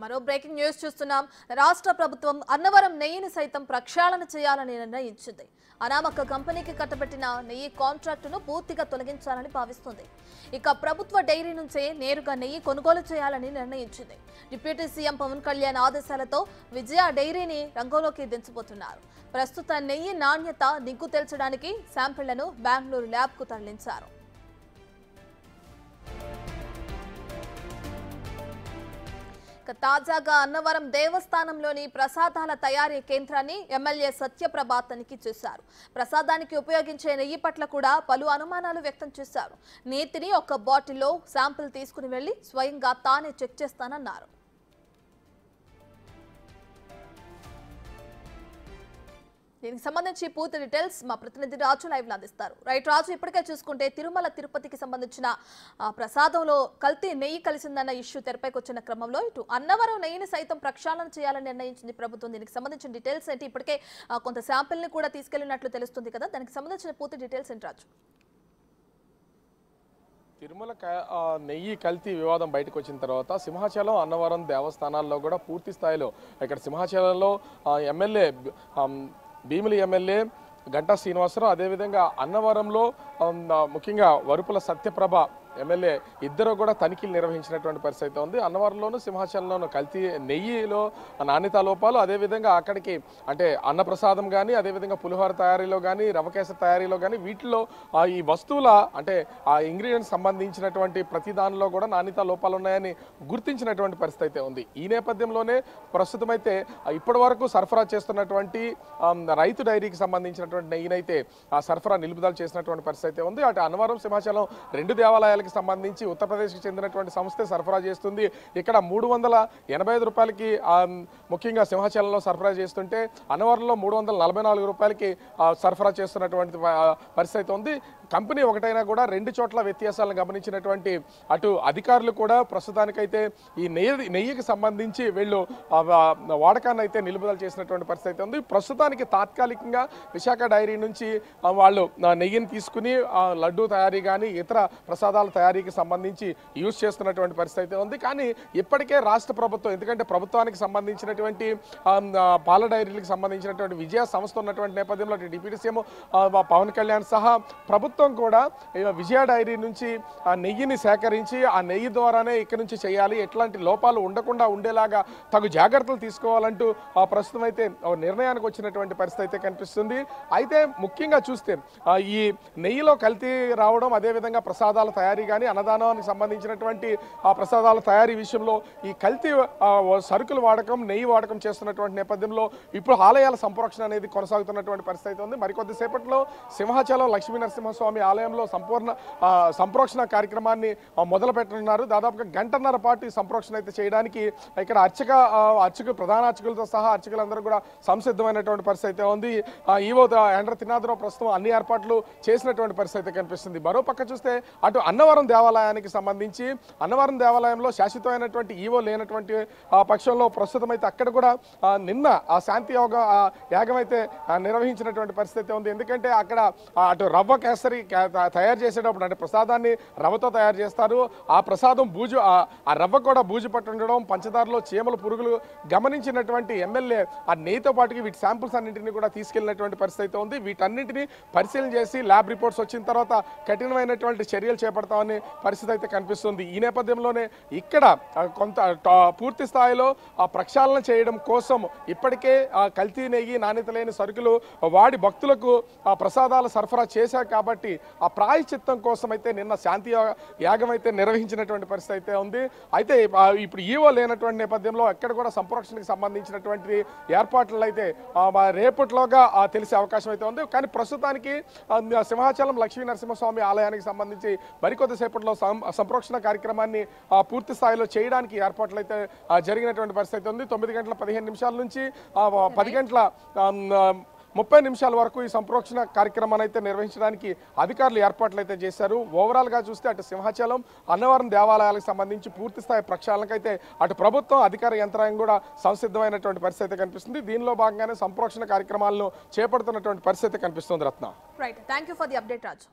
మరో breaking news చూస్తున్నాం. రాష్ట్ర ప్రభుత్వం అన్నవరం నెయ్యిని సైతం ప్రక్షాళన చేయాలని నిర్ణయించింది. అనామక కంపెనీకి కట్టబెట్టిన నెయ్యి కాంట్రాక్టును పూర్తిగా తొలగించాలని భావిస్తుంది. ఇక ప్రభుత్వ డైరీ నుంచే నేరుగా నెయ్యి కొనుగోలు చేయాలని నిర్ణయించింది. డిప్యూటీ సీఎం పవన్ కళ్యాణ్ ఆదేశాలతో విజయ డైరీని రంగంలోకి దించబోతున్నారు. ప్రస్తుత నెయ్యి నాణ్యత నిగ్గు తేల్చడానికి శాంపిళ్లను బెంగళూరు ల్యాబ్కు తరలించారు. తాజాగా అన్నవరం దేవస్థానంలోని ప్రసాదాల తయారీ కేంద్రాన్ని ఎమ్మెల్యే సత్యప్రభ తనిఖీ చేశారు. ప్రసాదానికి ఉపయోగించే నెయ్యి పట్ల కూడా పలు అనుమానాలు వ్యక్తం చేశారు. నేతిని ఒక బాటిల్లో శాంపిల్ తీసుకుని వెళ్లి స్వయంగా తానే చెక్ చేస్తానన్నారు. దీనికి సంబంధించి పూర్తి డీటెయిల్స్ మా ప్రతినిధి రాజు లైవ్ లో అందిస్తారు. రైట్ రాజు, ఇప్పటికే చూసుకుంటే తిరుమల తిరుపతికి సంబంధించిన ప్రసాదంలో కల్తీ నెయ్యి కలిసిందన్న ఇష్యూ తెరపైకి వచ్చిన క్రమంలో ఇటు అన్నవరం నెయ్యిని సైతం ప్రక్షాళన చేయాలని నిర్ణయించింది ప్రభుత్వం. దీనికి సంబంధించిన డీటెయిల్స్ ఏంటి? ఇప్పటికే కొంత శాంపిల్ ని కూడా తీసుకెళ్లినట్లు తెలుస్తుంది కదా, దానికి సంబంధించిన పూర్తి డీటెయిల్స్ ఏంటి రాజు? తిరుమల నెయ్యి కల్తీ వివాదం బయటకు వచ్చిన తర్వాత సింహాచలం అన్నవరం దేవస్థానాల్లో కూడా పూర్తి స్థాయిలో ఇక్కడ సింహాచలంలో ఎమ్మెల్యే భీమిలి ఎమ్మెల్యే గంటా శ్రీనివాసరావు, అదేవిధంగా అన్నవరంలో ముఖ్యంగా వరుపుల సత్యప్రభ ఎమ్మెల్యే ఇద్దరు కూడా తనిఖీలు నిర్వహించినటువంటి పరిస్థితి ఉంది. అన్నవరంలోను సింహాచలంలోను కల్తీ నెయ్యిలో నాణ్యతా లోపాలు, అదేవిధంగా అక్కడికి అంటే అన్నప్రసాదం కానీ అదేవిధంగా పులిహోర తయారీలో కానీ రవకేస తయారీలో కానీ వీటిలో ఈ వస్తువుల అంటే ఆ ఇంగ్రీడియంట్స్ సంబంధించినటువంటి ప్రతి దానిలో కూడా నాణ్యతా లోపాలు ఉన్నాయని గుర్తించినటువంటి పరిస్థితి ఉంది. ఈ నేపథ్యంలోనే ప్రస్తుతం అయితే ఇప్పటి వరకు సరఫరా చేస్తున్నటువంటి రైతు డైరీకి సంబంధించినటువంటి నెయ్యినైతే ఆ సరఫరా నిలుపుదల చేసినటువంటి పరిస్థితి ఉంది. అటు అన్నవరం సింహాచలం రెండు దేవాలయాలు సంబంధించి ఉత్తరప్రదేశ్కి చెందినటువంటి సంస్థ సరఫరా చేస్తుంది. ఇక్కడ 385 రూపాయలకి ముఖ్యంగా సింహాచలంలో సరఫరా చేస్తుంటే అన్నవరంలో 344 రూపాయలకి సరఫరా చేస్తున్నటువంటి పరిస్థితి ఉంది. కంపెనీ ఒకటైనా కూడా రెండు చోట్ల వ్యత్యాసాలను గమనించినటువంటి అటు అధికారులు కూడా ప్రస్తుతానికైతే ఈ నెయ్యికి సంబంధించి వీళ్ళు వాడకాన్ని అయితే నిలుపుదల చేసినటువంటి పరిస్థితి ఉంది. ప్రస్తుతానికి తాత్కాలికంగా విశాఖ డైరీ నుంచి వాళ్ళు నెయ్యిని తీసుకుని లడ్డూ తయారీ కానీ ఇతర ప్రసాదాల తయారీకి సంబంధించి యూజ్ చేస్తున్నటువంటి పరిస్థితి ఉంది. కానీ ఇప్పటికే రాష్ట్ర ప్రభుత్వం, ఎందుకంటే ప్రభుత్వానికి సంబంధించినటువంటి పాల డైరీలకు సంబంధించినటువంటి విజయ సంస్థ ఉన్నటువంటి నేపథ్యంలో డిప్యూటీ సీఎం పవన్ కళ్యాణ్ సహా ప్రభుత్వం కూడా విజయ డైరీ నుంచి ఆ నెయ్యిని సేకరించి ఆ నెయ్యి ద్వారానే ఇక్కడి నుంచి చేయాలి, ఎట్లాంటి లోపాలు ఉండకుండా ఉండేలాగా తగు జాగ్రత్తలు తీసుకోవాలంటూ ప్రస్తుతం అయితే నిర్ణయానికి వచ్చినటువంటి పరిస్థితి అయితే కనిపిస్తుంది. అయితే ముఖ్యంగా చూస్తే ఈ నెయ్యిలో కల్తీ రావడం, అదేవిధంగా ప్రసాదాల తయారీ కానీ అన్నదానానికి సంబంధించినటువంటి ఆ ప్రసాదాల తయారీ విషయంలో ఈ కల్తీ సరుకులు వాడకం, నెయ్యి వాడకం చేస్తున్నటువంటి నేపథ్యంలో ఇప్పుడు ఆలయాల సంరక్షణ అనేది కొనసాగుతున్నటువంటి పరిస్థితి ఉంది. మరికొద్ది సేపట్లో సింహాచలం లక్ష్మీ నరసింహస్వామి ఆలయంలో సంప్రోక్షణ కార్యక్రమాన్ని మొదలు పెట్టనున్నారు. దాదాపుగా గంటన్నర పాటు ఈ సంప్రోక్షణ అయితే చేయడానికి ఇక్కడ అర్చకులు ప్రధాన అర్చకులతో సహా అర్చకులందరూ కూడా సంసిద్ధమైనటువంటి పరిస్థితి ఉంది. ఈవో ఎండ్ర తినాదరావు ప్రస్తుతం అన్ని ఏర్పాట్లు చేసినటువంటి పరిస్థితి కనిపిస్తుంది. మరోపక్క చూస్తే అటు అన్నవరం దేవాలయానికి సంబంధించి అన్నవరం దేవాలయంలో శాశ్వతమైనటువంటి ఈవో లేనటువంటి పక్షంలో ప్రస్తుతం అయితే అక్కడ కూడా నిన్న ఆ శాంతి యాగం అయితే నిర్వహించినటువంటి పరిస్థితి ఉంది. ఎందుకంటే అక్కడ అటు రవ్వ కేసరి తయారు చేసేటప్పుడు అంటే ప్రసాదాన్ని రవ్వతో తయారు చేస్తారు. ఆ ప్రసాదం బూజు ఆ రవ్వ కూడా బూజు పట్టి ఉండడం, పంచదారలో చీమల పురుగులు గమనించినటువంటి ఎమ్మెల్యే ఆ నెయ్యితో పాటుకి వీటి శాంపుల్స్ అన్నింటినీ కూడా తీసుకెళ్లినటువంటి పరిస్థితి ఉంది. వీటన్నింటినీ పరిశీలన చేసి ల్యాబ్ రిపోర్ట్స్ వచ్చిన తర్వాత కఠినమైనటువంటి చర్యలు చేపడతామని పరిస్థితి అయితే కనిపిస్తుంది. ఈ నేపథ్యంలోనే ఇక్కడ కొంత పూర్తి స్థాయిలో ప్రక్షాళన చేయడం కోసం ఇప్పటికే కల్తీ నెయ్యి, నాణ్యత లేని సరుకులు వాడి భక్తులకు ప్రసాదాల సరఫరా చేశారు కాబట్టి ఆ ప్రాయశ్చిత్తం కోసం అయితే నిన్న శాంతి యాగం అయితే నిర్వహించినటువంటి పరిస్థితి అయితే ఉంది. అయితే ఇప్పుడు ఈవో లేనటువంటి నేపథ్యంలో ఎక్కడ కూడా సంరక్షణకు సంబంధించినటువంటి ఏర్పాట్లు అయితే రేపట్లోగా తెలిసే అవకాశం అయితే ఉంది. కానీ ప్రస్తుతానికి సింహాచలం లక్ష్మీ నరసింహస్వామి ఆలయానికి సంబంధించి మరికొద్దిసేపట్లో సంప్రోక్షణ కార్యక్రమాన్ని పూర్తి స్థాయిలో చేయడానికి ఏర్పాట్లు అయితే జరిగినటువంటి పరిస్థితి ఉంది. 9:15 నుంచి 10:30 వరకు ఈ సంప్రోక్షణ కార్యక్రమాన్ని అయితే నిర్వహించడానికి అధికారులు ఏర్పాట్లు అయితే చేశారు. ఓవరాల్ గా చూస్తే అటు సింహాచలం, అన్నవరం దేవాలయాలకు సంబంధించి పూర్తి స్థాయి ప్రక్షాళనకైతే అటు ప్రభుత్వం, అధికార యంత్రాంగం కూడా సంసిద్ధమైనటువంటి పరిస్థితి కనిపిస్తుంది. దీనిలో భాగంగానే సంప్రోక్షణ కార్యక్రమాలను చేపడుతున్నటువంటి పరిస్థితి కనిపిస్తుంది. Ratna, right, thank you for the update Raju.